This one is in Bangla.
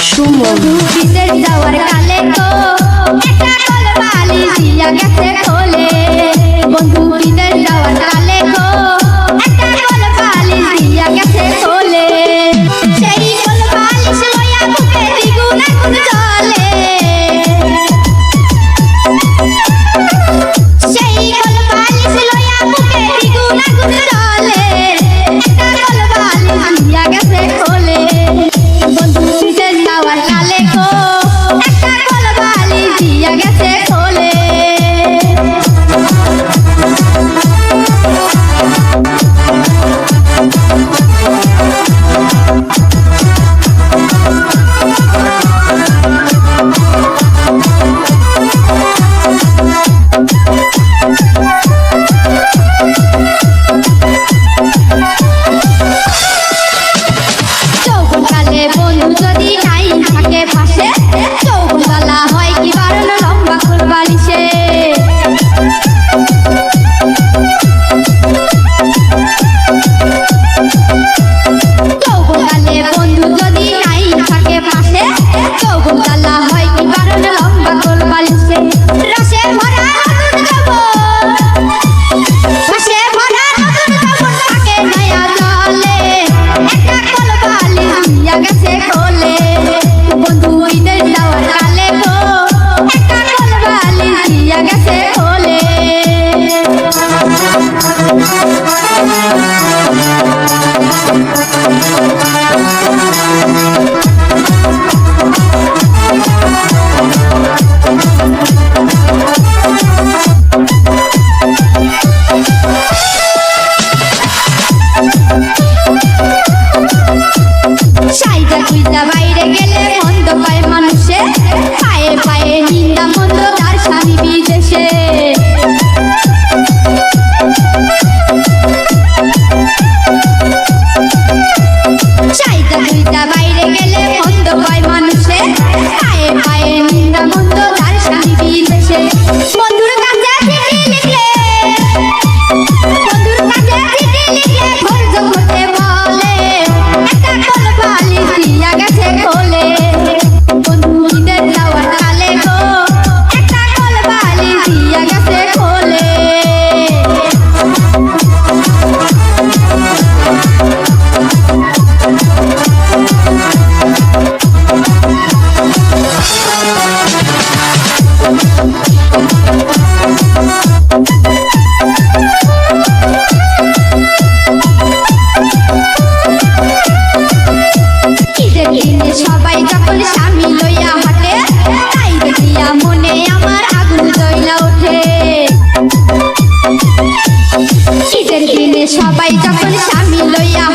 সুমন বিদেশ যাওয়ার কালে তো একটা কলবালি দিয়া গেছে খোলে বন্ধু বিদেশ যাওয়ার কালে তো একটা কলবালি দিয়া গেছে খোলে সেই কলবালিশ লইয়া বুকে দ্বিগুণ আগুন জ্বলে সেই কলবালিশ লইয়া বুকে দ্বিগুণ আগুন জ্বলে একটা কলবালিশ দিয়া গেছে খোলে বন্ধু বিদেশ যাওয়ার কালে গো একটা কলবালি দিয়া গেছে খোলে যৌবনকালে বন্ধু যদি নাই থাকে পাশে যৌবনকালা হয় কি বারণ লম্বা কলবালিশে যৌবনকালে বন্ধু যদি নাই থাকে পাশে যৌবনকালা হয় কি বারণ লম্বা কলবালিশে রসে ভরা নতুন কাপড় রসে ভরা নতুন কাপড় থাকে নয়া জলে একটা কলবালি দিয়া গেছে খোলে বন্ধু বিদেশ যাওয়ার কালে গো একটা কলবালি দিয়া গেছে খোলে সাইজা গুইজা বাইরে গেলে মন্দ পায় মানুষে পায়ে পায়ে নিন্দা মন্দ তার স্বামী বিদেশে সাইজা গুইজা বাইরে গেলে মন্দ পায় মানুষে পায়ে পায়ে নিন্দা মন্দ তার স্বামী বিদেশে বন্ধুর কাছে চিঠি লিখলে বন্ধুর কাছে চিঠি লিখলে ধৈর্য করতে বলে একটা কলবালি দিয়া গেছে খোলে বন্ধু বিদেশ যাওয়ার কালে গো একটা কলবালি দিয়া গেছে খোলে ঈদের দিনে সবাই যখন স্বামী লইয়া হাঁটে তাই দেখিয়া মনে আমার আগুন জ্বলা ওঠে ঈদের দিনে সবাই যখন স্বামী লইয়া